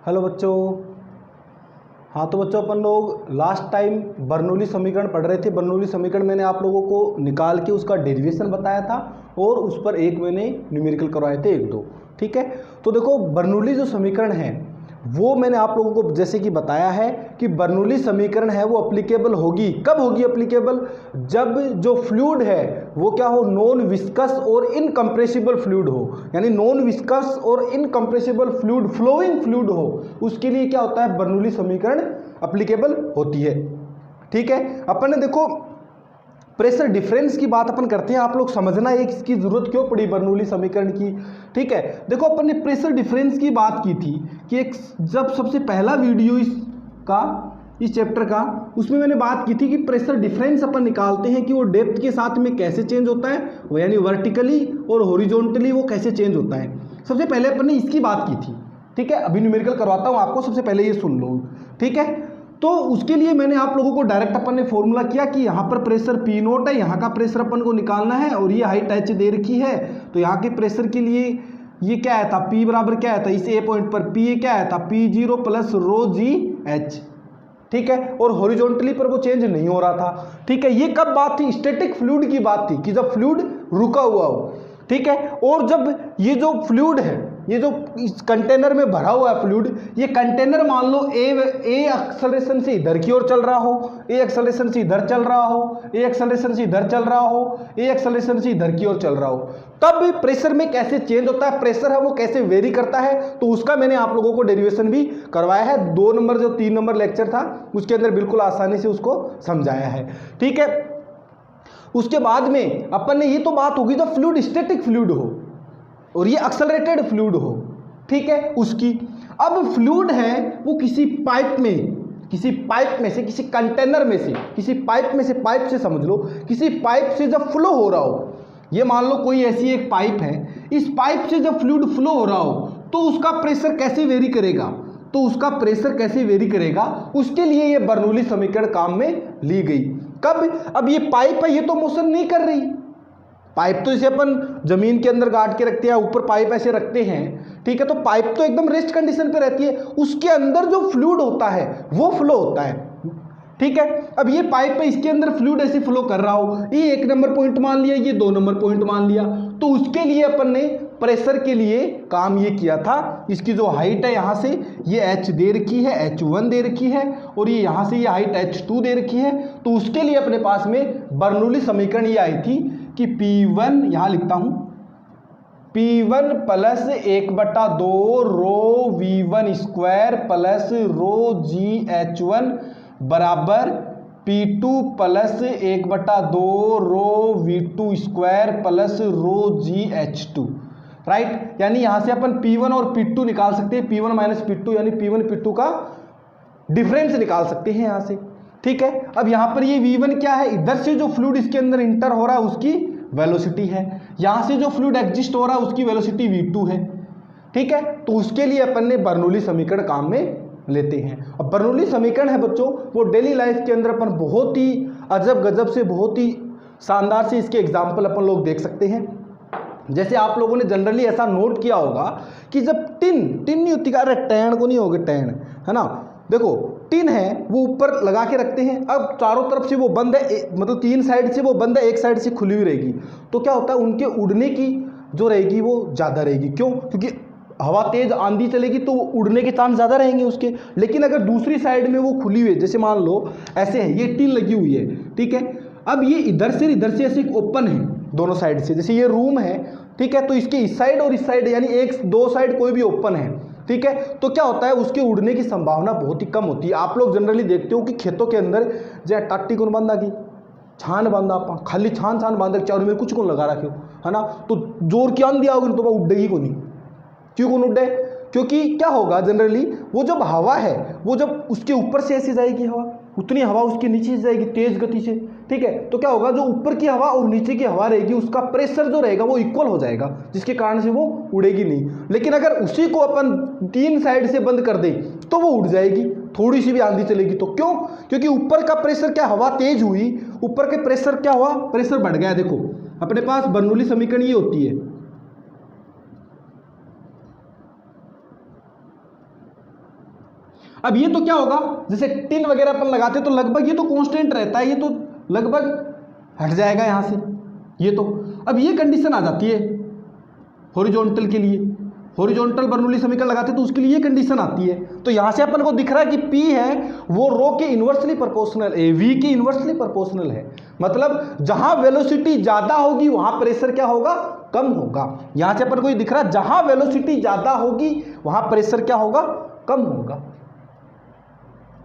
Hello बच्चों। हाँ तो बच्चों अपन लोग लास्ट टाइम बर्नौली समीकरण पढ़ रहे थे। बर्नौली समीकरण मैंने आप लोगों को निकाल के उसका डेरिवेशन बताया था और उस पर एक मैंने न्यूमेरिकल करवाए थे एक दो। ठीक है, तो देखो बर्नौली जो समीकरण है वो मैंने आप लोगों को जैसे कि बताया है कि बर्नौली समीकरण है वो अप्लीकेबल होगी। कब होगी अप्लीकेबल? जब जो फ्लूइड है वो क्या हो, नॉन विस्कस और इनकम्प्रेसिबल फ्लूइड हो। यानी नॉन विस्कस और इनकम्प्रेसिबल फ्लूइड, फ्लोइंग फ्लूइड हो, उसके लिए क्या होता है, बर्नौली समीकरण अप्लीकेबल होती है। ठीक है, अपन ने देखो प्रेशर डिफरेंस की बात अपन करते हैं, आप लोग समझना एक इसकी जरूरत क्यों पड़ी बर्नौली समीकरण की। ठीक है, देखो अपन ने प्रेशर डिफरेंस की बात की थी कि एक जब सबसे पहला वीडियो इस चैप्टर का, उसमें मैंने बात की थी कि प्रेशर डिफरेंस अपन निकालते हैं कि वो डेप्थ के साथ में कैसे चेंज होता है, वो यानी वर्टिकली और हॉरिजॉन्टली वो कैसे चेंज होता है। सबसे पहले अपन ने इसकी बात की थी। ठीक है, अभी न्यूमेरिकल करवाता हूँ आपको, सबसे पहले ये सुन लो। ठीक है, तो उसके लिए मैंने आप लोगों को डायरेक्ट अपन ने फॉर्मूला किया कि यहाँ पर प्रेशर पी नोट है, यहाँ का प्रेशर अपन को निकालना है और ये हाइट एच दे रखी है। तो यहाँ के प्रेशर के लिए ये क्या आया था, पी बराबर क्या आया था, इस ए पॉइंट पर पी क्या आया था, पी जीरो प्लस रो जी एच। ठीक है, और हॉरिजॉन्टली पर वो चेंज नहीं हो रहा था। ठीक है, ये कब बात थी, स्टैटिक फ्लूइड की बात थी कि जब फ्लूइड रुका हुआ हो। ठीक है, और जब ये जो फ्लूइड है, ये जो इस कंटेनर में भरा हुआ है फ्लूइड, ये कंटेनर मान लो ए एक्सेलरेशन से इधर की ओर चल रहा हो, ए एक्सेलरेशन से इधर चल रहा हो, ए एक्सेलरेशन से इधर चल रहा हो, ए एक्सेलरेशन से इधर की ओर चल रहा हो, तब प्रेशर में कैसे चेंज होता है, प्रेशर है वो कैसे वेरी करता है, तो उसका मैंने आप लोगों को डेरिवेशन भी करवाया है। 2 नंबर जो 3 नंबर लेक्चर था उसके अंदर बिल्कुल आसानी से उसको समझाया है। ठीक है, उसके बाद में अपन ने, ये तो बात होगी जब फ्लूइड स्टैटिक फ्लूइड हो और ये एक्सेलरेटेड फ्लूइड हो। ठीक है, उसकी अब फ्लूइड है वो किसी पाइप में से किसी कंटेनर में से, किसी पाइप में से, पाइप से समझ लो, किसी पाइप से जब फ्लो हो रहा हो, ये मान लो कोई ऐसी एक पाइप है, इस पाइप से जब फ्लूइड फ्लो हो रहा हो तो उसका प्रेशर कैसे वेरी करेगा, तो उसका प्रेशर कैसे वेरी करेगा, उसके लिए ये बर्नौली समीकरण काम में ली गई। कब? अब ये पाइप है, ये तो मोशन नहीं कर रही। पाइप तो इसे अपन जमीन के अंदर गाड़ के रखते हैं, ऊपर पाइप ऐसे रखते हैं। ठीक है, तो पाइप तो एकदम रेस्ट कंडीशन पे रहती है, उसके अंदर जो फ्लूइड होता है वो फ्लो होता है। ठीक है, अब ये पाइप है, इसके अंदर फ्लूइड ऐसे फ्लो कर रहा हो, ये 1 नंबर पॉइंट मान लिया, ये 2 नंबर पॉइंट मान लिया, तो उसके लिए अपन ने प्रेशर के लिए काम ये किया था, इसकी जो हाइट है यहाँ से ये h दे रखी है, h1 दे रखी है, और ये यहाँ से ये हाइट h2 दे रखी है। तो उसके लिए अपने पास में बर्नौली समीकरण ये आई थी कि P1, यहाँ लिखता हूँ, P1 प्लस 1/2 रो V1 स्क्वायर प्लस रो GH1 बराबर P2 प्लस 1/2 रो V2 स्क्वायर प्लस रो GH2। राइट, यानी यहां से अपन P1 और P2 निकाल सकते हैं, P1 माइनस P2 यानी P1 P2 का डिफरेंस निकाल सकते हैं यहां से। ठीक है, अब यहां पर ये V1 क्या है, इधर से जो फ्लूइड इसके अंदर इंटर हो रहा है उसकी वेलोसिटी है, यहां से जो फ्लूइड एग्जिस्ट हो रहा है उसकी वेलोसिटी V2 है। ठीक है, तो उसके लिए अपन ने बर्नौली समीकरण काम में लेते हैं। अब बर्नौली समीकरण है बच्चों वो डेली लाइफ के अंदर अपन बहुत ही अजब गजब से, बहुत ही शानदार से इसके एग्जाम्पल अपन लोग देख सकते हैं। जैसे आप लोगों ने जनरली ऐसा नोट किया होगा कि जब टिन नहीं होती, अरे टैन को नहीं होगी, टैन है ना, देखो टिन है वो ऊपर लगा के रखते हैं, अब चारों तरफ से वो बंद है, मतलब 3 साइड से वो बंद है, एक साइड से खुली हुई रहेगी, तो क्या होता है उनके उड़ने की जो रहेगी वो ज़्यादा रहेगी। क्यों? क्योंकि हवा तेज आंधी चलेगी तो उड़ने के चांस ज़्यादा रहेंगे उसके। लेकिन अगर दूसरी साइड में वो खुली हुई है, जैसे मान लो ऐसे है, ये टिन लगी हुई है, ठीक है, अब ये इधर से ऐसे ओपन है दोनों साइड से, जैसे ये रूम है, ठीक है, तो इसके इस साइड और इस साइड यानी 1-2 साइड कोई भी ओपन है। ठीक है, तो क्या होता है उसके उड़ने की संभावना बहुत ही कम होती है। आप लोग जनरली देखते हो कि खेतों के अंदर जै टाटी कौन बांधा की छान बांधा, आप खाली छान बांध के चारों में कुछ कौन लगा रखे हो, है ना, तो जोर की आंधी आओगी तो वह उड़ेगी को नहीं। क्यों कौन उड़े? क्योंकि क्या होगा जनरली वो जब हवा है वो जब उसके ऊपर से ऐसी जाएगी हवा, उतनी हवा उसके नीचे जाएगी तेज गति से। ठीक है, तो क्या होगा जो ऊपर की हवा और नीचे की हवा रहेगी उसका प्रेशर जो रहेगा वो इक्वल हो जाएगा, जिसके कारण से वो उड़ेगी नहीं। लेकिन अगर उसी को अपन 3 साइड से बंद कर दें तो वो उड़ जाएगी, थोड़ी सी भी आंधी चलेगी तो। क्यों? क्योंकि ऊपर का प्रेशर क्या, हवा तेज हुई, ऊपर के प्रेशर क्या हुआ, प्रेशर बढ़ गया। देखो अपने पास बर्नौली समीकरण ये होती है, अब ये तो क्या होगा, जैसे टिन वगैरह अपन लगाते तो लगभग ये तो कांस्टेंट रहता है, ये तो लगभग हट जाएगा यहाँ से ये तो। अब ये कंडीशन आ जाती है हॉरिजॉन्टल के लिए, हॉरिजॉन्टल बर्नौली समीकरण लगाते तो उसके लिए ये कंडीशन आती है। तो यहाँ से अपन को दिख रहा है कि P है वो रो के इन्वर्सली प्रोपोर्शनल है, V के इन्वर्सली प्रोपोर्शनल है। मतलब जहां वेलोसिटी ज्यादा होगी वहां प्रेशर क्या होगा, कम होगा। यहां से अपन को ये दिख रहा है जहां वेलोसिटी ज्यादा होगी वहां प्रेशर क्या होगा, कम होगा।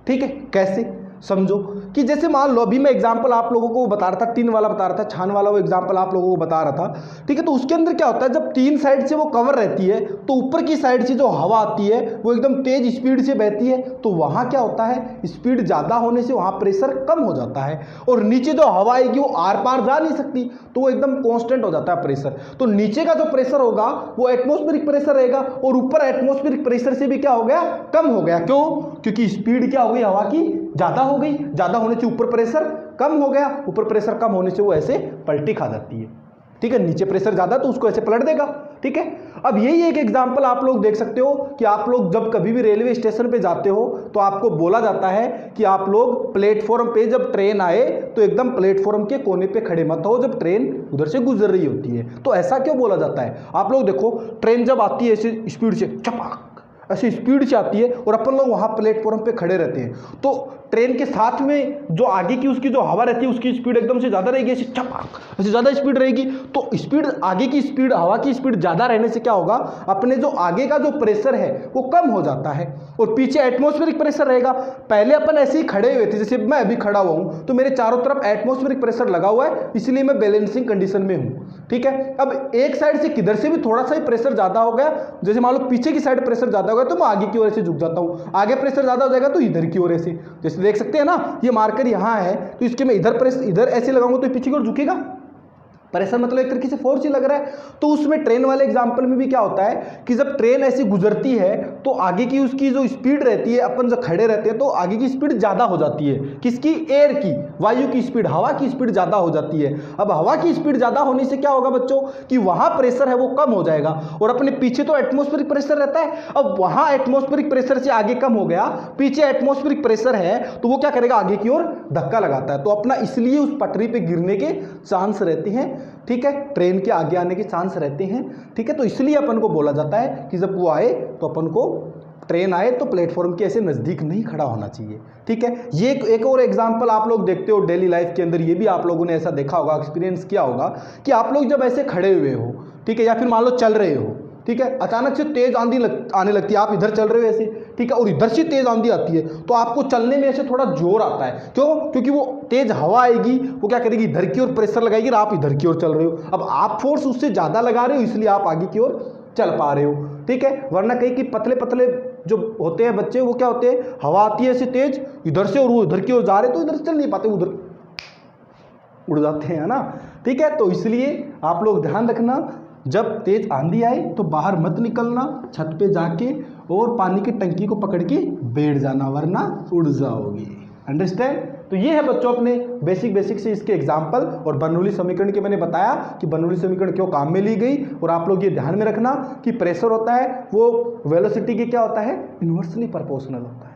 ठीक है, कैसे समझो कि जैसे मान लो अभी मैं एग्जांपल आप लोगों को बता रहा था, टिन वाला बता रहा था, छान वाला वो एग्जांपल आप लोगों को बता रहा था। ठीक है, तो उसके अंदर क्या होता है, जब तीन साइड से वो कवर रहती है तो ऊपर की साइड से जो हवा आती है वो एकदम तेज स्पीड से बहती है, तो वहां क्या होता है, स्पीड ज्यादा होने से वहां प्रेशर कम हो जाता है। और नीचे जो हवा आएगी वो आर पार जा नहीं सकती, तो वो एकदम कॉन्स्टेंट हो जाता है प्रेशर। तो नीचे का जो प्रेशर होगा वो एटमॉस्फेरिक प्रेशर रहेगा, और ऊपर एटमॉस्फेरिक प्रेशर से भी क्या हो गया, कम हो गया। क्यों? क्योंकि स्पीड क्या हो गई, हवा की ज्यादा हो गई, ज्यादा होने से ऊपर प्रेशर कम हो गया, ऊपर प्रेशर कम होने से वो ऐसे पलटी खा जाती है। ठीक है, नीचे प्रेशर ज्यादा तो उसको ऐसे पलट देगा। ठीक है, अब यही एक एग्जांपल आप लोग देख सकते हो कि आप लोग जब कभी भी रेलवे स्टेशन पे जाते हो तो आपको बोला जाता है कि आप लोग प्लेटफॉर्म पे जब ट्रेन आए तो एकदम प्लेटफॉर्म के कोने पे खड़े मत हो जब ट्रेन उधर से गुजर रही होती है। तो ऐसा क्यों बोला जाता है, आप लोग देखो ट्रेन जब आती है ऐसे स्पीड से, चपाक ऐसी स्पीड से आती है और अपन लोग वहां प्लेटफॉर्म पे खड़े रहते हैं, तो ट्रेन के साथ में जो आगे की उसकी जो हवा रहती है उसकी स्पीड एकदम से ज्यादा रहेगी, ऐसे चपाक ऐसे ज्यादा स्पीड रहेगी। तो स्पीड आगे की स्पीड, हवा की स्पीड ज्यादा रहने से क्या होगा, अपने जो आगे का जो प्रेशर है वो कम हो जाता है और पीछे एटमॉस्फेरिक प्रेशर रहेगा। पहले अपन ऐसे ही खड़े हुए थे, जैसे मैं अभी खड़ा हुआ हूं तो मेरे चारों तरफ एटमॉस्फेरिक प्रेशर लगा हुआ है, इसलिए मैं बैलेंसिंग कंडीशन में हूं। ठीक है, अब एक साइड से किधर से भी थोड़ा सा ही प्रेशर ज्यादा हो गया, जैसे मान लो पीछे की साइड प्रेशर ज्यादा हो गया तो मैं आगे की ओर ऐसे झुक जाता हूं, आगे प्रेशर ज्यादा हो जाएगा तो इधर की ओर ऐसे, जैसे देख सकते हैं ना ये मार्कर यहां है तो इसके मैं इधर प्रेस इधर ऐसे लगाऊंगा तो पीछे की ओर झुकेगा, प्रेशर मतलब एक तरीके से फोर्स ही लग रहा है। तो उसमें ट्रेन वाले एग्जांपल में भी क्या होता है कि जब ट्रेन ऐसी गुजरती है तो आगे की उसकी जो स्पीड रहती है, अपन जब खड़े रहते हैं तो आगे की स्पीड ज्यादा हो जाती है, किसकी, एयर की, वायु की स्पीड, हवा की स्पीड ज्यादा हो जाती है। अब हवा की स्पीड ज्यादा होने से क्या होगा बच्चों कि वहां प्रेशर है वो कम हो जाएगा और अपने पीछे तो एटमॉस्फेरिक प्रेशर रहता है, अब वहां एटमॉस्फेरिक प्रेशर से आगे कम हो गया, पीछे एटमॉस्फेरिक प्रेशर है तो वो क्या करेगा, आगे की ओर धक्का लगाता है, तो अपना इसलिए उस पटरी पे गिरने के चांस रहते हैं। ठीक है, ट्रेन के आगे आने के चांस रहते हैं। ठीक है, तो इसलिए अपन को बोला जाता है कि जब वो आए तो अपन को, ट्रेन आए तो प्लेटफॉर्म के ऐसे नज़दीक नहीं खड़ा होना चाहिए। ठीक है, ये एक और एग्जांपल आप लोग देखते हो डेली लाइफ के अंदर, ये भी आप लोगों ने ऐसा देखा होगा, एक्सपीरियंस किया होगा कि आप लोग जब ऐसे खड़े हुए हो, ठीक है, या फिर मान लो चल रहे हो, ठीक है, अचानक से तेज आंधी आने लगती है, आप इधर चल रहे हो ऐसे, ठीक है, और इधर से तेज आंधी आती है तो आपको चलने में ऐसे थोड़ा जोर आता है। क्यों? क्योंकि वो तेज हवा आएगी, वो क्या करेगी, इधर की ओर प्रेशर लगाएगी और आप इधर की ओर चल रहे हो। अब आप फोर्स उससे ज्यादा लगा रहे हो इसलिए आप आगे की ओर चल पा रहे हो। ठीक है, वरना कहीं कि पतले पतले जो होते हैं बच्चे, वो क्या होते हैं, हवा आती है ऐसे तेज इधर से और वो इधर की ओर जा रहे तो इधर से चल नहीं पाते, उधर उड़ जाते हैं, है ना। ठीक है, तो इसलिए आप लोग ध्यान रखना, जब तेज आंधी आए तो बाहर मत निकलना, छत पे जाके और पानी की टंकी को पकड़ के बैठ जाना वरना उड़ जाओगे। अंडरस्टैंड? तो ये है बच्चों अपने बेसिक से इसके एग्जाम्पल, और बर्नौली समीकरण के मैंने बताया कि बर्नौली समीकरण क्यों काम में ली गई। और आप लोग ये ध्यान में रखना कि प्रेशर होता है वो वेलोसिटी के क्या होता है, इन्वर्सली प्रोपोर्शनल होता है।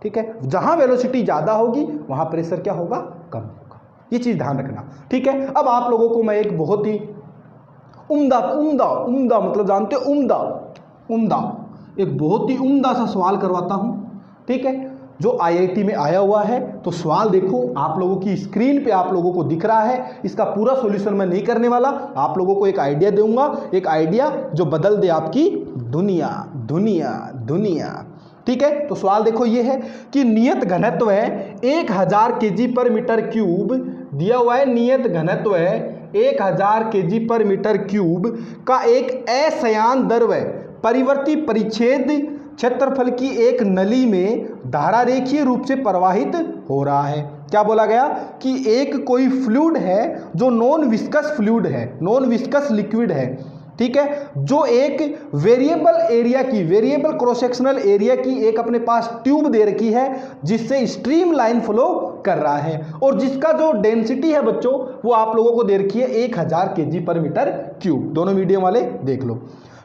ठीक है, जहां वेलोसिटी ज्यादा होगी वहां प्रेशर क्या होगा, कम होगा। ये चीज ध्यान रखना। ठीक है, अब आप लोगों को मैं एक बहुत ही उम्दा मतलब जानते हो उम्दा एक बहुत ही उम्दा सा सवाल करवाता हूं। ठीक है, जो आईआईटी में आया हुआ है। तो सवाल देखो, आप लोगों की स्क्रीन पे आप लोगों को दिख रहा है। इसका पूरा सॉल्यूशन मैं नहीं करने वाला, आप लोगों को एक आइडिया दूंगा, एक आइडिया जो बदल दे आपकी दुनिया। ठीक है, तो सवाल देखो ये है कि नियत घनत्व है 1000 kg/m³ दिया हुआ है, नियत घनत्व है 1000 kg/m³ का एक असंयान द्रव्य परिवर्ती परिच्छेद क्षेत्रफल की एक नली में धारा रेखीय रूप से प्रवाहित हो रहा है। क्या बोला गया कि एक कोई फ्लूइड है जो नॉन विस्कस फ्लूइड है, नॉन विस्कस लिक्विड है। ठीक है, जो एक वेरिएबल क्रॉस सेक्शनल एरिया की एक अपने पास ट्यूब दे रखी है जिससे स्ट्रीम लाइन फ्लो कर रहा है, और जिसका जो डेंसिटी है बच्चों वो आप लोगों को दे रखी है 1000 kg/m³। दोनों मीडियम वाले देख लो।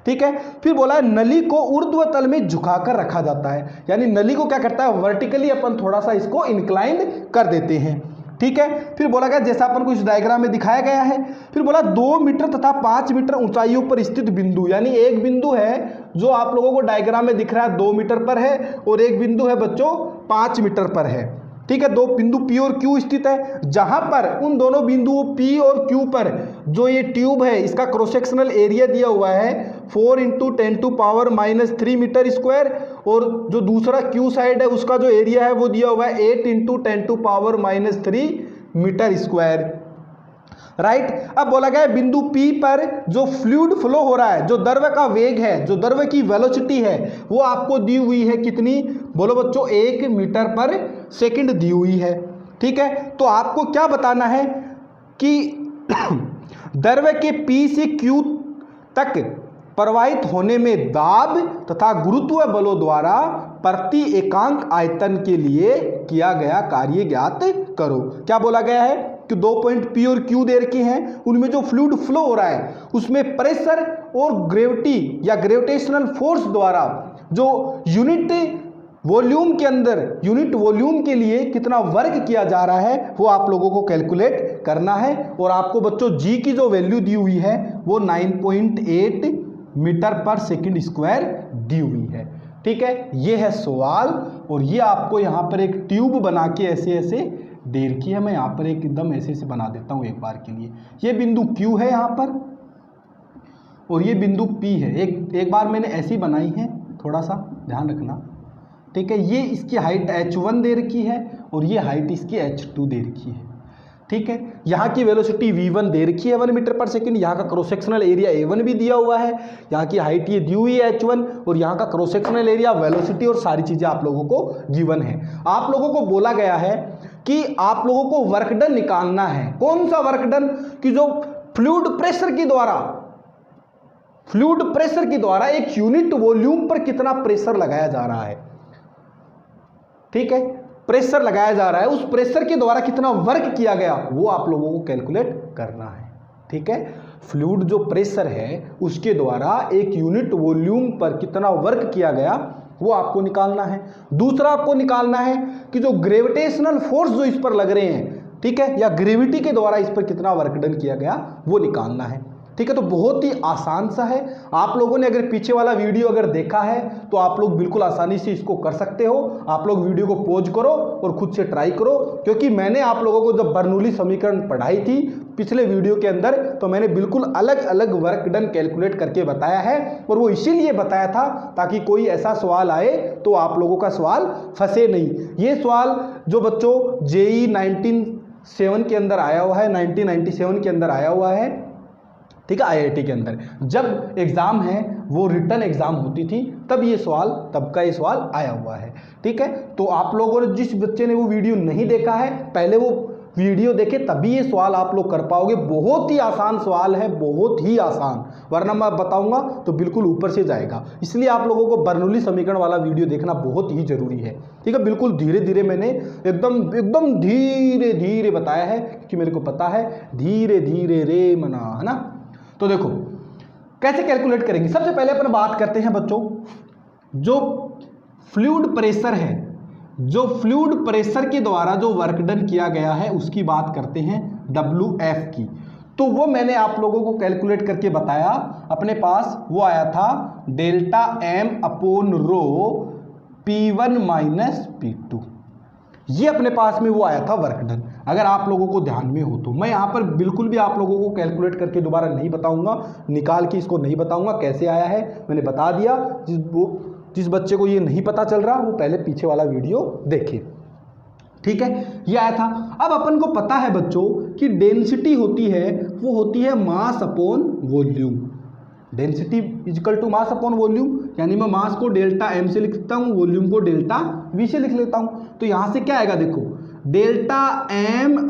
ठीक है। फिर बोला है नली को ऊर्ध्व तल में झुकाकर रखा जाता है, यानी नली को क्या करता है, वर्टिकली अपन थोड़ा सा इसको इंक्लाइंड कर देते हैं, ठीक है। फिर बोला गया जैसा अपन को इस डायग्राम में दिखाया गया है। फिर बोला 2 मीटर तथा 5 मीटर ऊंचाइयों पर स्थित बिंदु, यानी एक बिंदु है जो आप लोगों को डायग्राम में दिख रहा है 2 मीटर पर है, और एक बिंदु है बच्चों 5 मीटर पर है, ठीक है। 2 बिंदु P और Q स्थित है, जहां पर उन दोनों बिंदुओं P और Q पर जो ये ट्यूब है इसका क्रॉस सेक्शनल एरिया दिया हुआ है 4 × 10⁻³ मीटर स्क्वायर, और जो दूसरा Q साइड है उसका जो एरिया है वो दिया हुआ है 8 × 10⁻³ मीटर स्क्वायर, राइट। अब बोला गया बिंदु P पर जो फ्लूइड फ्लो हो रहा है, जो द्रव का वेग है, जो द्रव की वेलोसिटी है, वो आपको दी हुई है कितनी, बोलो बच्चों 1 मीटर पर सेकंड दी हुई है, ठीक है। तो आपको क्या बताना है कि द्रव के P से Q तक प्रवाहित होने में दाब तथा गुरुत्व बलों द्वारा प्रति एकांक आयतन के लिए किया गया कार्य ज्ञात करो। क्या बोला गया है कि 2 पॉइंट P और Q दे रखे हैं, उनमें जो फ्लूइड फ्लो हो रहा है उसमें प्रेशर और ग्रेविटी या ग्रेविटेशनल फोर्स द्वारा जो यूनिट वॉल्यूम के अंदर, यूनिट वॉल्यूम के लिए कितना वर्क किया जा रहा है वो आप लोगों को कैलकुलेट करना है। और आपको बच्चों G की जो वैल्यू दी हुई है वो 9.8 मीटर पर सेकंड स्क्वायर दी हुई है, ठीक है। ये है सवाल, और ये आपको यहाँ पर एक ट्यूब बना के ऐसे ऐसे दे रखी है। मैं यहाँ पर एकदम ऐसे ऐसे बना देता हूँ एक बार के लिए। ये बिंदु Q है यहाँ पर, और ये बिंदु P है। एक बार मैंने ऐसी बनाई है, थोड़ा सा ध्यान रखना, ठीक है। ये इसकी हाइट h1 दे रखी है, और ये हाइट इसकी h2 दे रखी है, ठीक है। यहाँ की वेलोसिटी v1 दे रखी है 1 मीटर पर सेकंड, यहाँ का क्रॉस सेक्शनल एरिया a1 भी दिया हुआ है, यहाँ की हाइट ये दी हुई है h1, और यहाँ का क्रॉस सेक्शनल एरिया, वेलोसिटी और सारी चीज़ें आप लोगों को गिवन है। आप लोगों को बोला गया है कि आप लोगों को वर्क डन निकालना है। कौन सा वर्क डन, कि जो फ्लूइड प्रेशर के द्वारा एक यूनिट वॉल्यूम पर कितना प्रेशर लगाया जा रहा है, ठीक है, प्रेशर लगाया जा रहा है, उस प्रेशर के द्वारा कितना वर्क किया गया वो आप लोगों को कैलकुलेट करना है, ठीक है। फ्लूइड जो प्रेशर है उसके द्वारा एक यूनिट वॉल्यूम पर कितना वर्क किया गया वो आपको निकालना है। दूसरा आपको निकालना है कि जो ग्रेविटेशनल फोर्स जो इस पर लग रहे हैं, ठीक है, या ग्रेविटी के द्वारा इस पर कितना वर्क डन किया गया वो निकालना है, ठीक है। तो बहुत ही आसान सा है। आप लोगों ने अगर पीछे वाला वीडियो अगर देखा है तो आप लोग बिल्कुल आसानी से इसको कर सकते हो। आप लोग वीडियो को पॉज करो और खुद से ट्राई करो, क्योंकि मैंने आप लोगों को जब बर्नौली समीकरण पढ़ाई थी पिछले वीडियो के अंदर, तो मैंने बिल्कुल अलग अलग वर्क डन कैलकुलेट करके बताया है, और वो इसीलिए बताया था ताकि कोई ऐसा सवाल आए तो आप लोगों का सवाल फंसे नहीं। ये सवाल जो बच्चों JEE 1997 के अंदर आया हुआ है, 1997 के अंदर आया हुआ है, ठीक है, IIT के अंदर जब एग्जाम है वो रिटर्न एग्जाम होती थी तब ये सवाल, तब का ये सवाल आया हुआ है, ठीक है। तो आप लोगों ने, जिस बच्चे ने वो वीडियो नहीं देखा है, पहले वो वीडियो देखे तभी ये सवाल आप लोग कर पाओगे। बहुत ही आसान सवाल है, बहुत ही आसान, वरना मैं बताऊंगा तो बिल्कुल ऊपर से जाएगा। इसलिए आप लोगों को बर्नौली समीकरण वाला वीडियो देखना बहुत ही जरूरी है, ठीक है। बिल्कुल धीरे धीरे मैंने एकदम धीरे धीरे बताया है, क्योंकि मेरे को पता है धीरे धीरे रे मना, है ना। तो देखो कैसे कैलकुलेट करेंगे। सबसे पहले अपन बात करते हैं बच्चों, जो फ्लूइड प्रेशर है, जो फ्लूइड प्रेशर के द्वारा जो वर्क डन किया गया है उसकी बात करते हैं WF की। तो वो मैंने आप लोगों को कैलकुलेट करके बताया। अपने पास वो आया था ΔM/ρ P1 - P2, ये अपने पास में वो आया था वर्क डन। अगर आप लोगों को ध्यान में हो तो मैं यहाँ पर बिल्कुल भी आप लोगों को कैलकुलेट करके दोबारा नहीं बताऊंगा, निकाल के इसको नहीं बताऊंगा कैसे आया है, मैंने बता दिया। जिस बच्चे को ये नहीं पता चल रहा वो पहले पीछे वाला वीडियो देखे, ठीक है। ये आया था। अब अपन को पता है बच्चों कि डेंसिटी होती है, वो होती है mass upon volume. Density equal to mass upon volume, यानी मैं मास को ΔM से लिख सकता हूँ, वॉल्यूम को ΔV से लिख लेता हूँ। तो यहाँ से क्या आएगा, देखो ΔM/ρ,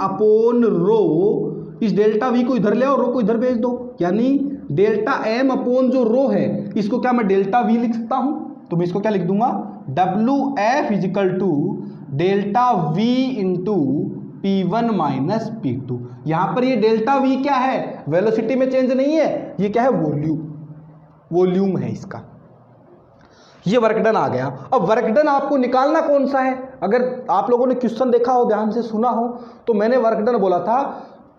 इस ΔV को इधर ले और रो को इधर भेज दो, यानी ΔM अपॉन जो रो है इसको क्या मैं ΔV लिख सकता हूँ। तो मैं इसको क्या लिख दूंगा, WF equal to ΔV into P1 - P2। यहाँ पर ये ΔV क्या है, वेलोसिटी में चेंज नहीं है, ये क्या है, वॉल्यूम, वॉल्यूम है इसका। ये वर्क डन आ गया। अब वर्क डन आपको निकालना कौन सा है? अगर आप लोगों ने क्वेश्चन देखा हो, ध्यान से सुना हो, तो मैंने वर्क डन बोला था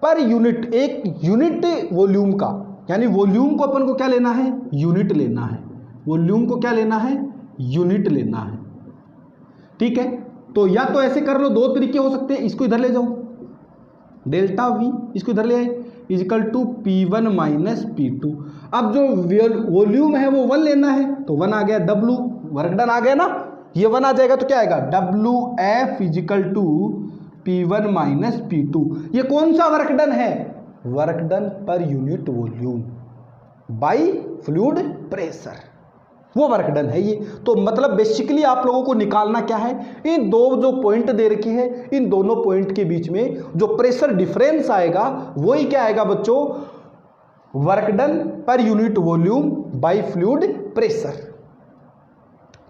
पर यूनिट, एक यूनिट वॉल्यूम का, यानी वॉल्यूम को अपन को क्या लेना है? यूनिट लेना है। वॉल्यूम को क्या लेना है? यूनिट लेना है। ठीक है, तो या तो ऐसे कर लो, दो तरीके हो सकते हैं, इसको इधर ले जाओ डेल्टा वी, इसको इधर ले आए, is equal to P1 minus P2। अब जो वॉल्यूम है वो 1 लेना है, तो 1 आ गया, W वर्क डन आ गया ना, ये 1 आ जाएगा तो क्या आएगा? WF is equal to P1 minus P2। ये कौन सा वर्क डन है? वर्क डन पर unit volume by fluid pressure, वो वर्क डन है ये। तो मतलब बेसिकली आप लोगों को निकालना क्या है? इन दो जो पॉइंट दे रखे हैं, इन दोनों पॉइंट के बीच में जो प्रेशर डिफरेंस आएगा वही क्या आएगा बच्चों? वर्क डन पर unit volume by fluid pressure.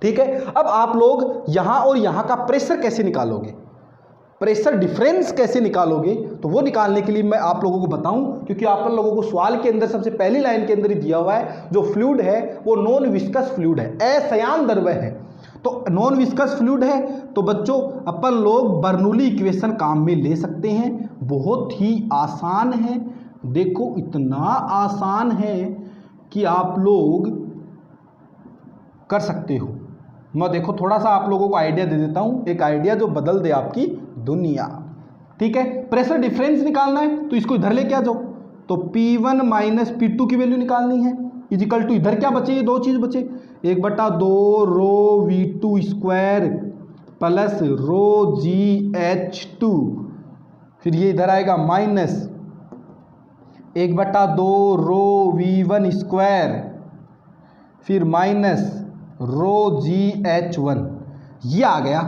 ठीक है, अब आप लोग यहां और यहां का प्रेशर कैसे निकालोगे, प्रेशर डिफरेंस कैसे निकालोगे, तो वो निकालने के लिए मैं आप लोगों को बताऊं, क्योंकि आप लोगों को सवाल के अंदर सबसे पहली लाइन के अंदर ही दिया हुआ है जो फ्लूइड है वो नॉन विस्कस फ्लूइड है, असंयान द्रव्य है। तो नॉन विस्कस फ्लूइड है तो बच्चों अपन लोग बर्नौली इक्वेशन काम में ले सकते हैं। बहुत ही आसान है, देखो इतना आसान है कि आप लोग कर सकते हो। मैं देखो थोड़ा सा आप लोगों को आइडिया दे देता हूं, एक आइडिया जो बदल दे आपकी दुनिया। ठीक है, प्रेशर डिफरेंस निकालना है तो इसको इधर लेके आ जाओ, तो P1 माइनस P2 की वैल्यू निकालनी है, इजिकल टू इधर क्या बचे? ये दो चीज बचे, 1/2 रो V2 स्क्वायर प्लस रो GH2, फिर ये इधर आएगा माइनस 1/2 रो V1 स्क्वायर, फिर माइनस रो GH1। ये आ गया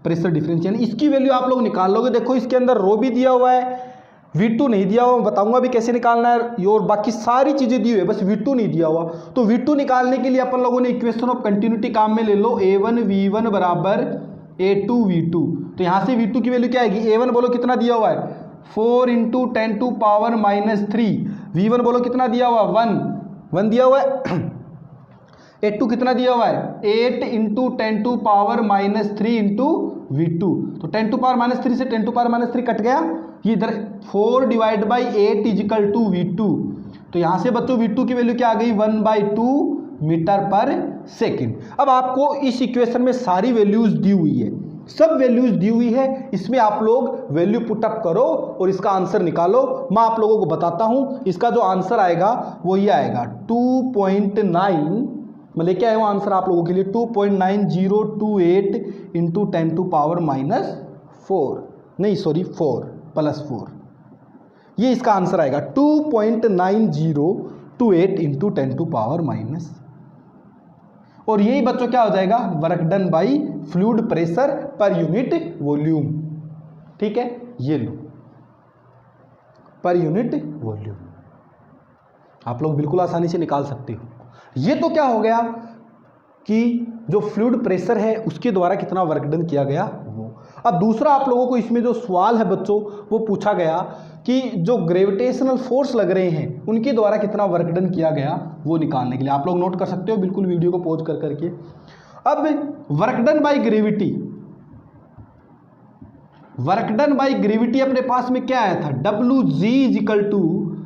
प्रेशर डिफरेंस, यानी इसकी वैल्यू आप लोग निकाल लोगे। देखो इसके अंदर रो भी दिया हुआ है, V2 नहीं दिया हुआ, मैं बताऊंगा भी कैसे निकालना है, और बाकी सारी चीजें दी हुई है, बस V2 नहीं दिया हुआ। तो V2 निकालने के लिए अपन लोगों ने इक्वेशन ऑफ कंटिन्यूटी काम में ले लो, A1V1 बराबर A2V2। तो यहां से V2 की वैल्यू क्या आएगी? A1 बोलो कितना दिया हुआ है? 4 × 10⁻³ V1 बोलो कितना दिया हुआ? 1 दिया हुआ है। A2 कितना दिया हुआ है? 8 × 10⁻³ V2। तो 10⁻³ से 10⁻³ कट गया, ये इधर 4/8 इजिकल टू V2। तो यहां से बच्चों V2 की वैल्यू क्या आ गई? 1/2 मीटर पर सेकेंड। अब आपको इस इक्वेशन में सारी वैल्यूज दी हुई है, सब वैल्यूज दी हुई है, इसमें आप लोग वैल्यू पुटअप करो और इसका आंसर निकालो। मैं आप लोगों को बताता हूं, इसका जो आंसर आएगा वो ये आएगा 2.9, मैं लेके आया हूं आंसर आप लोगों के लिए, 2.9028 × 10⁻⁴ नहीं सॉरी 4 + 4, ये इसका आंसर आएगा 2.9028 × 10⁻⁻। और यही बच्चों क्या हो जाएगा? Work done by fluid pressure पर यूनिट वॉल्यूम। ठीक है, ये लो पर यूनिट वॉल्यूम आप लोग बिल्कुल आसानी से निकाल सकते हो। ये तो क्या हो गया कि जो फ्लूइड प्रेशर है उसके द्वारा कितना वर्क डन किया गया वो। अब दूसरा आप लोगों को इसमें जो सवाल है बच्चों वो पूछा गया कि जो ग्रेविटेशनल फोर्स लग रहे हैं उनके द्वारा कितना वर्क डन किया गया वो निकालने के लिए आप लोग नोट कर सकते हो बिल्कुल वीडियो को पॉज कर करके। अब work done by gravity, work done by gravity अपने पास में क्या आया था? WG equal to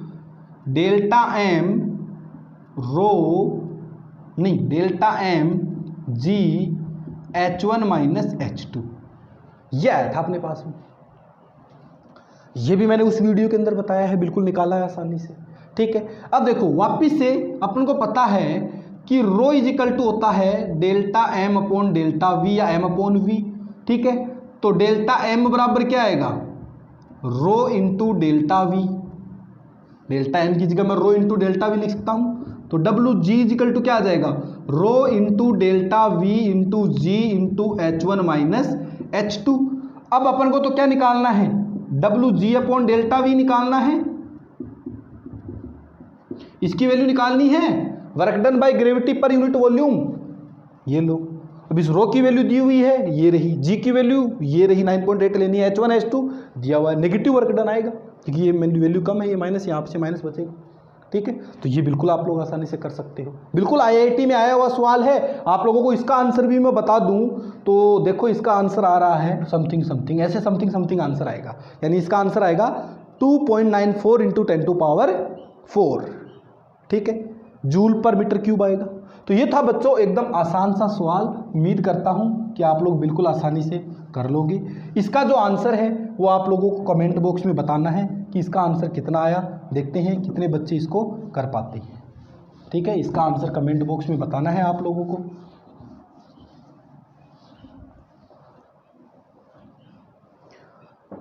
delta M रो नहीं delta M G H1 minus H2, ये आया था अपने पास में। ये भी मैंने उस वीडियो के अंदर बताया है, बिल्कुल निकाला है आसानी से। ठीक है, अब देखो वापिस से अपन को पता है कि रो इजिकल टू होता है delta M upon delta V या M अपॉन V। ठीक है, तो डेल्टा M बराबर क्या आएगा? Rho into delta V। Delta M की जगह मैं रो इंटू डेल्टा V लिख सकता हूं, तो WG इजिकल टू क्या आ जाएगा? Rho into delta V into G into H1 minus H2। अब अपन को तो क्या निकालना है? WG अपॉन डेल्टा V निकालना है, इसकी वैल्यू निकालनी है, वर्क डन बाय ग्रेविटी पर यूनिट वॉल्यूम। ये लो, अब इस रो की वैल्यू दी हुई है, ये रही, G की वैल्यू ये रही 9.8 लेनी है, H1 H2 दिया हुआ है, नेगेटिव वर्क डन आएगा क्योंकि ये वैल्यू कम है, ये माइनस, यहाँ से माइनस बचेगा। ठीक है, तो ये बिल्कुल आप लोग आसानी से कर सकते हो, बिल्कुल आईआईटी में आया हुआ सवाल है। आप लोगों को इसका आंसर भी मैं बता दूं तो देखो इसका आंसर आ रहा है समथिंग समथिंग, ऐसे समथिंग समथिंग आंसर आएगा, यानी इसका आंसर आएगा 2.94 इंटू 10⁴, ठीक है, जूल पर मीटर क्यूब आएगा। तो ये था बच्चों एकदम आसान सा सवाल, उम्मीद करता हूँ कि आप लोग बिल्कुल आसानी से कर लोगे। इसका जो आंसर है वो आप लोगों को कमेंट बॉक्स में बताना है कि इसका आंसर कितना आया, देखते हैं कितने बच्चे इसको कर पाते हैं, ठीक है, इसका आंसर कमेंट बॉक्स में बताना है आप लोगों को।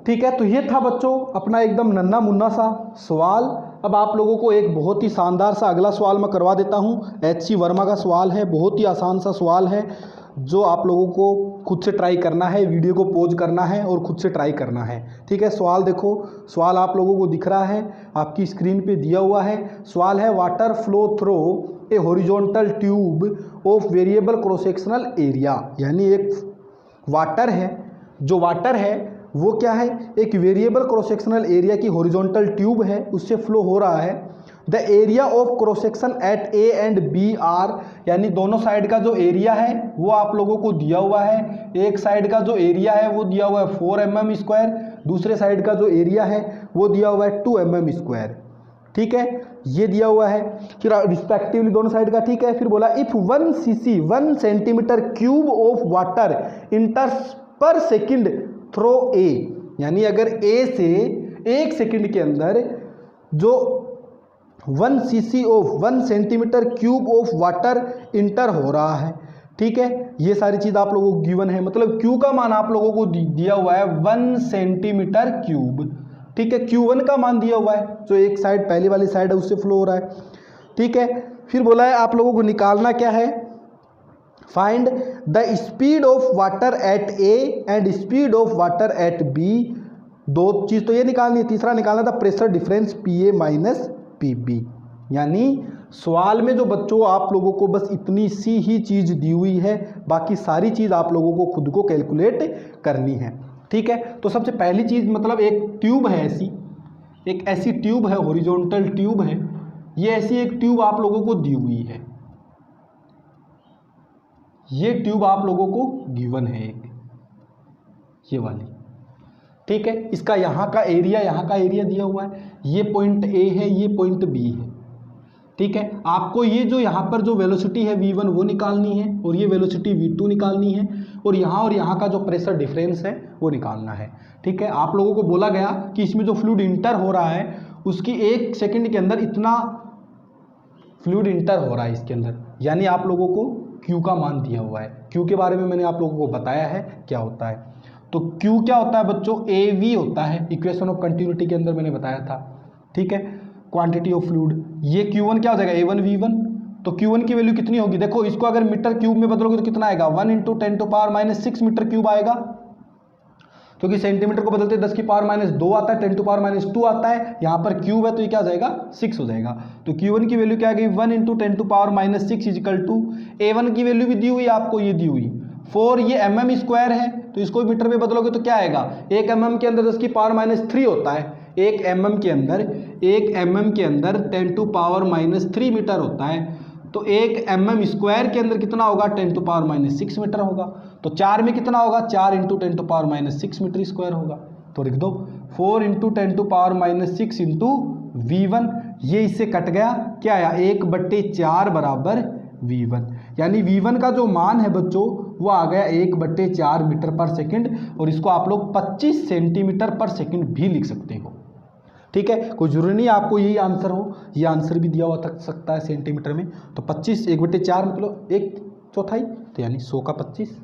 ठीक है, तो ये था बच्चों अपना एकदम नन्हा मुन्ना सा सवाल। अब आप लोगों को एक बहुत ही शानदार सा अगला सवाल मैं करवा देता हूँ। एच.सी. वर्मा का सवाल है, बहुत ही आसान सा सवाल है जो आप लोगों को खुद से ट्राई करना है, वीडियो को पॉज करना है और खुद से ट्राई करना है, ठीक है। सवाल देखो, सवाल आप लोगों को दिख रहा है, आपकी स्क्रीन पे दिया हुआ है। सवाल है water flow through A horizontal tube of variable cross sectional area, यानी एक वाटर है, जो वाटर है वो क्या है, एक वेरिएबल क्रॉस सेक्शनल एरिया की हॉरिजॉन्टल ट्यूब है, उससे फ्लो हो रहा है। The area of cross section at A and B are, यानी दोनों साइड का जो एरिया है वो आप लोगों को दिया हुआ है। एक साइड का जो एरिया है वो दिया हुआ है 4 mm², दूसरे साइड का जो एरिया है वो दिया हुआ है 2 mm², ठीक है, ये दिया हुआ है फिर रिस्पेक्टिवली दोनों साइड का, ठीक है। फिर बोला if 1 cc 1 cm³ of water इंटर्स पर सेकेंड थ्रो ए, यानी अगर ए से 1 सेकंड के अंदर जो 1 cc of 1 cm³ of water enter हो रहा है, ठीक है, ये सारी चीज़ आप लोगों को गिवन है। मतलब Q का मान आप लोगों को दिया हुआ है 1 cm³, ठीक है, Q1 का मान दिया हुआ है जो एक साइड पहली वाली साइड है उससे फ्लो हो रहा है, ठीक है। फिर बोला है आप लोगों को निकालना क्या है, find the speed of water at A and speed of water at B, दो चीज़ तो ये निकालनी है, तीसरा निकालना था pressure difference P A minus P B. यानी सवाल में जो बच्चों आप लोगों को बस इतनी सी ही चीज़ दी हुई है, बाकी सारी चीज़ आप लोगों को खुद को कैलकुलेट करनी है, ठीक है। तो सबसे पहली चीज़ मतलब एक ट्यूब है ऐसी, एक ऐसी ट्यूब है, हॉरिजॉन्टल ट्यूब है, ये ऐसी एक ट्यूब आप लोगों को दी हुई है, ये ट्यूब आप लोगों को गिवन है एक, ये वाली, ठीक है। इसका यहाँ का एरिया दिया हुआ है, ये पॉइंट ए है, ये पॉइंट बी है, ठीक है। आपको ये जो यहाँ पर जो वेलोसिटी है v1 वो निकालनी है और ये वेलोसिटी v2 निकालनी है और यहाँ का जो प्रेशर डिफरेंस है वो निकालना है, ठीक है। आप लोगों को बोला गया कि इसमें जो फ्लूइड इंटर हो रहा है उसकी 1 सेकंड के अंदर इतना फ्लूइड इंटर हो रहा है इसके अंदर, यानी आप लोगों को Q का मान दिया हुआ है। Q के बारे में मैंने आप लोगों को बताया है क्या होता है। तो Q क्या होता है बच्चों, AV होता है, इक्वेशन ऑफ कंटिन्यूटी के अंदर मैंने बताया था, ठीक है, क्वांटिटी ऑफ फ्लूइड। ये Q1 क्या हो जाएगा, A1 V1। तो Q1 की वैल्यू कितनी होगी, देखो इसको अगर मीटर क्यूब में बदलोगे तो कितना आएगा, 1 × 10⁻⁶ मीटर क्यूब आएगा, क्योंकि सेंटीमीटर को बदलते 10⁻⁻2 आता है, 10⁻2 आता है, यहाँ पर क्यूब है तो ये क्या हो जाएगा, 6 हो जाएगा। तो Q1 की वैल्यू क्या आ गई, 1 × 10⁻⁶ इजिकल टू A1 की वैल्यू भी दी हुई आपको, ये दी हुई 4, ये mm² है, तो इसको मीटर में बदलोगे तो क्या आएगा, 1 mm के अंदर 10⁻³ होता है, 1 mm के अंदर 10⁻³ मीटर होता है, तो 1 mm² के अंदर कितना होगा, 10⁻⁶ मीटर होगा। तो 4 में कितना होगा, 4 × 10⁻⁶ मीटर स्क्वायर होगा। तो लिख दो 4 × 10⁻⁶ इंटू V1, ये इससे कट गया, क्या आया 1/4 बराबर V1, यानी V1 का जो मान है बच्चों वो आ गया 1/4 मीटर पर सेकंड, और इसको आप लोग 25 सेंटीमीटर पर सेकंड भी लिख सकते हो, ठीक है। कोई जरूरी नहीं आपको यही आंसर हो, ये आंसर भी दिया हुआ तक सकता है सेंटीमीटर में। तो 25 1/4 मतलब 1/4, तो यानी 100 का 25,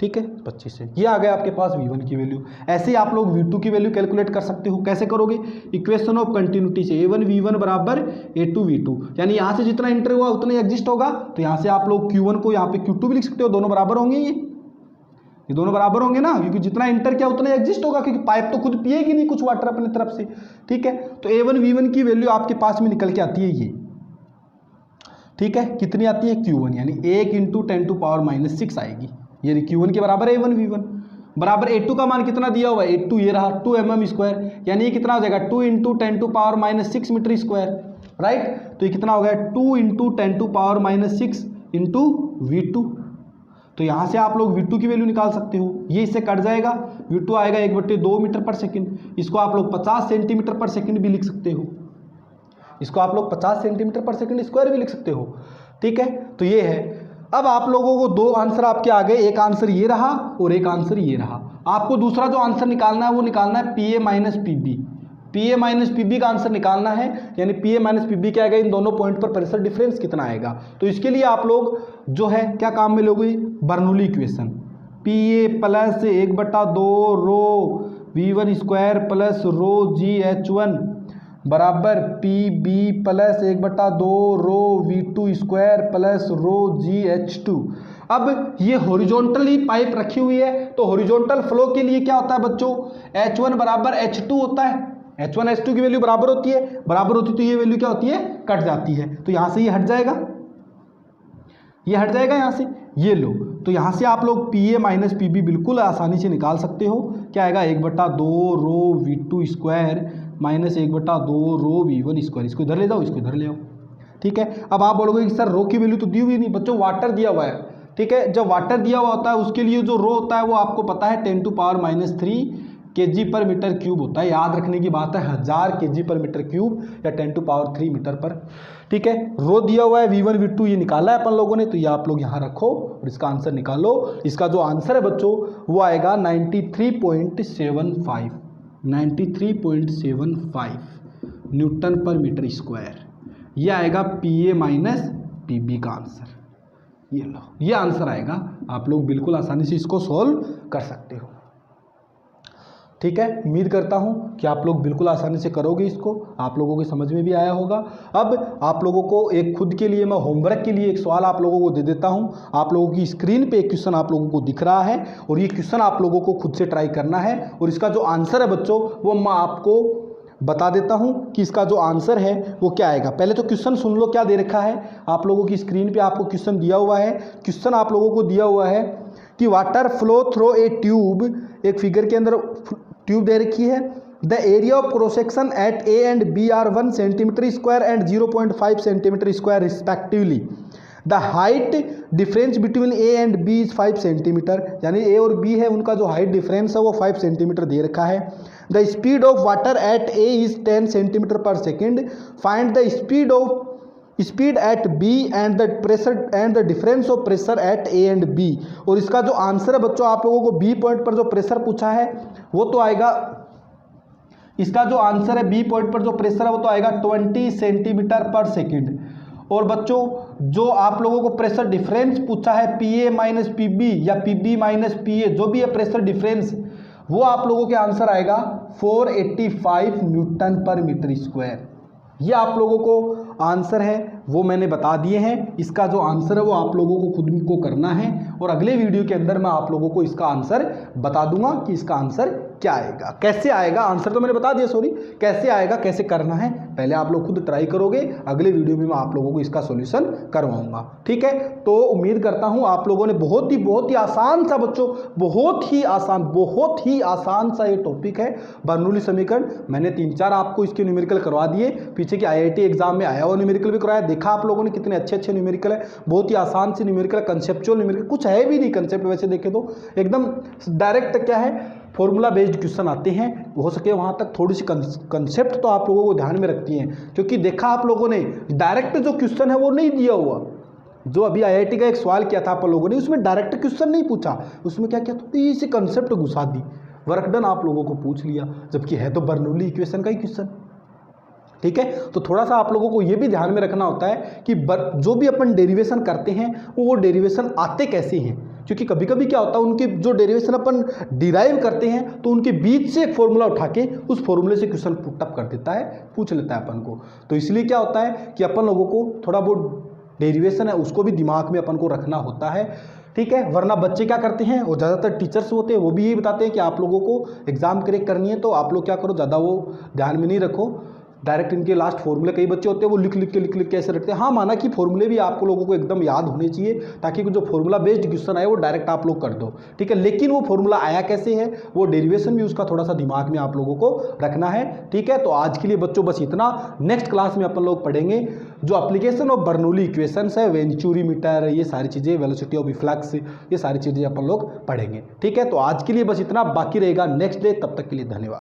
ठीक है, 25 है। ये आ गया आपके पास V1 की वैल्यू। ऐसे ही आप लोग V2 की वैल्यू कैलकुलेट कर सकते हो, कैसे करोगे, इक्वेशन ऑफ कंटिन्यूटी से A1 V1 बराबर A2 V2, यानी यहाँ से जितना इंटर हुआ उतना ही एग्जिस्ट होगा, तो यहाँ से आप लोग Q1 को यहाँ पे Q2 भी लिख सकते हो, दोनों बराबर होंगे, ये दोनों बराबर होंगे ना, क्योंकि जितना इंटर किया उतना एग्जिस्ट होगा, क्योंकि पाइप तो खुद पिएगी नहीं कुछ वाटर अपने तरफ से, ठीक है। तो A1 V1 की वैल्यू आपके पास में निकल के आती है ये, ठीक है, कितनी आती है, Q1 यानी 1 × 10⁻⁶ आएगी, ये Q1 के बराबर है A1 V1 बराबर। A2 का मान कितना दिया हुआ है, A2 ये रहा 2 mm², यानी ये कितना हो जाएगा 2 × 10⁻⁶ मीटर स्क्वायर, राइट। तो ये कितना हो गया 2 इंटू 10⁻⁻6 इंटू V2। तो यहाँ से आप लोग V2 की वैल्यू निकाल सकते हो, ये इससे कट जाएगा, V2 आएगा 1/2 मीटर पर सेकंड। इसको आप लोग 50 सेंटीमीटर पर सेकंड भी लिख सकते हो, इसको आप लोग 50 सेंटीमीटर पर सेकंड स्क्वायर भी लिख सकते हो, ठीक है। तो ये है। अब आप लोगों को दो आंसर आपके आ गए, एक आंसर ये रहा और एक आंसर ये रहा। आपको दूसरा जो आंसर निकालना है वो निकालना है PA minus PB। PA minus PB का आंसर निकालना है, यानी PA माइनस PB क्या आएगा, इन दोनों पॉइंट पर प्रेशर डिफरेंस कितना आएगा। तो इसके लिए आप लोग जो है क्या काम में लोगे, बर्नौली इक्वेशन, PA प्लस 1/2 रो V1 स्क्वायर प्लस रो GH1 बराबर PB प्लस 1/2 रो V2 स्क्वायर प्लस रो GH2। अब ये हॉरिजॉन्टली पाइप रखी हुई है, तो हॉरिजॉन्टल फ्लो के लिए क्या होता है बच्चों, H1 बराबर H2 होता है। H1 H2 की वैल्यू बराबर होती है, तो ये वैल्यू क्या होती है, कट जाती है। तो यहाँ से ये हट जाएगा, ये हट जाएगा यहाँ से, ये लो। तो यहाँ से आप लोग PA माइनस PB बिल्कुल आसानी से निकाल सकते हो। क्या आएगा 1/2 रो V2 स्क्वायर माइनस 1/2 रो V1 स्क्वायर। इसको इधर ले जाओ, इसको इधर ले आओ, ठीक है। अब आप बोलोगे कि सर रो की वैल्यू तो दी हुई नहीं, बच्चों वाटर दिया हुआ है, ठीक है। जब वाटर दिया हुआ होता है उसके लिए जो रो होता है वो आपको पता है 10⁻³ kg पर मीटर क्यूब होता है। याद रखने की बात है 1000 kg पर मीटर क्यूब या 10⁻³ मीटर पर, ठीक है। रो दिया हुआ है V1 V2 ये निकाला है अपन लोगों ने, तो ये आप लोग यहाँ रखो और इसका आंसर निकालो। इसका जो आंसर है बच्चों वो आएगा 93.75 न्यूटन पर मीटर स्क्वायर। ये आएगा PA माइनस PB का आंसर। ये लो, ये आंसर आएगा। आप लोग बिल्कुल आसानी से इसको सॉल्व कर सकते हो, ठीक है। उम्मीद करता हूं कि आप लोग बिल्कुल आसानी से करोगे इसको, आप लोगों की समझ में भी आया होगा। अब आप लोगों को एक खुद के लिए मैं होमवर्क के लिए एक सवाल आप लोगों को दे देता हूं। आप लोगों की स्क्रीन पे एक क्वेश्चन आप लोगों को दिख रहा है और ये क्वेश्चन आप लोगों को खुद से ट्राई करना है, और इसका जो आंसर है बच्चों वो मैं आपको बता देता हूं कि इसका जो आंसर है वो क्या आएगा। पहले तो क्वेश्चन सुन लो क्या दे रखा है आप लोगों की स्क्रीन पे, आपको क्वेश्चन दिया हुआ है। क्वेश्चन आप लोगों को दिया हुआ है कि water flow through a tube, एक फिगर के अंदर ट्यूब दे रखी है। The area of cross section at A and B are 1 centimetre square and 0.5 centimetre square respectively. The height difference between A and B is 5 centimetre, यानी A और B है उनका जो हाइट डिफरेंस है वो 5 सेंटीमीटर दे रखा है। The speed of water at A is 10 centimetre पर second. Find the speed at B and the pressure and the difference of pressure at A and B। और इसका जो आंसर है बच्चों आप लोगों को B पॉइंट पर जो प्रेशर पूछा है वो तो आएगा, इसका जो आंसर है B पॉइंट पर जो प्रेशर है वो तो आएगा 20 सेंटीमीटर पर सेकेंड। और बच्चों जो आप लोगों को प्रेशर डिफरेंस पूछा है PA माइनस PB या PB माइनस PA, जो भी है प्रेशर डिफरेंस, वो आप लोगों के आंसर आएगा 485 न्यूटन पर मीटर स्क्वायर। ये आप लोगों को आंसर है वो मैंने बता दिए हैं। इसका जो आंसर है वो आप लोगों को खुद को करना है, और अगले वीडियो के अंदर मैं आप लोगों को इसका आंसर बता दूंगा कि इसका आंसर क्या आएगा, कैसे आएगा। आंसर तो मैंने बता दिया, सॉरी, कैसे आएगा, कैसे करना है पहले आप लोग खुद ट्राई करोगे। अगले वीडियो में मैं आप लोगों को इसका सॉल्यूशन करवाऊंगा, ठीक है। तो उम्मीद करता हूं आप लोगों ने बहुत ही आसान सा बच्चों, बहुत ही आसान सा ये टॉपिक है बर्नौली समीकरण। मैंने 3-4 आपको इसके न्यूमेरिकल करवा दिए, पीछे की IIT एग्जाम में आया हुआ न्यूमेरिकल भी करवाया। देखा आप लोगों ने कितने अच्छे न्यूमेरिकल है, बहुत ही आसान से न्यूमेरिकल, कंसेप्चुअल न्यूमेरिकल, कुछ है भी नहीं कंसेप्ट वैसे देखे तो एकदम डायरेक्ट क्या है, फॉर्मूला बेस्ड क्वेश्चन आते हैं। हो सके वहाँ तक थोड़ी सी कंसेप्ट तो आप लोगों को ध्यान में रखती हैं, क्योंकि देखा आप लोगों ने डायरेक्ट जो क्वेश्चन है वो नहीं दिया हुआ। जो अभी IIT का एक सवाल किया था आप लोगों ने, उसमें डायरेक्ट क्वेश्चन नहीं पूछा, उसमें क्या किया, थोड़ी सी कंसेप्ट घुसा दी, वर्क डन आप लोगों को पूछ लिया, जबकि है तो बर्नौली इक्वेशन का ही क्वेश्चन, ठीक है। तो थोड़ा सा आप लोगों को ये भी ध्यान में रखना होता है कि जो भी अपन डेरिवेशन करते हैं वो डेरिवेशन आते कैसे हैं, क्योंकि कभी कभी क्या होता है उनके जो डेरिवेशन अपन डिराइव करते हैं तो उनके बीच से एक फॉर्मूला उठा के उस फॉर्मूले से क्वेश्चन पुटअप कर देता है, पूछ लेता है अपन को। तो इसलिए क्या होता है कि अपन लोगों को थोड़ा बहुत डेरिवेशन है उसको भी दिमाग में अपन को रखना होता है, ठीक है। वरना बच्चे क्या करते हैं, और ज़्यादातर टीचर्स होते हैं वो भी यही बताते हैं कि आप लोगों को एग्जाम क्रैक करनी है तो आप लोग क्या करो, ज़्यादा वो ध्यान में नहीं रखो, डायरेक्ट इनके लास्ट फॉर्मूले कई बच्चे होते हैं वो लिख के ऐसे रखते हैं। हाँ, माना कि फॉर्मूले भी आप लोगों को एकदम याद होने चाहिए ताकि जो फॉर्मूला बेस्ड क्वेश्चन आए वो डायरेक्ट आप लोग कर दो, ठीक है। लेकिन वो फॉर्मूला आया कैसे है, वो डेरिवेशन भी उसका थोड़ा सा दिमाग में आप लोगों को रखना है, ठीक है। तो आज के लिए बच्चों बस इतना। नेक्स्ट क्लास में अपन लोग पढ़ेंगे जो एप्लीकेशन ऑफ बर्नौली इक्वेशंस है, वेंचुरी मीटर, ये सारी चीज़ें, वेलोसिटी ऑफ इफ्लक्स, ये सारी चीज़ें अपन लोग पढ़ेंगे, ठीक है। तो आज के लिए बस इतना, बाकी रहेगा नेक्स्ट डे। तब तक के लिए धन्यवाद।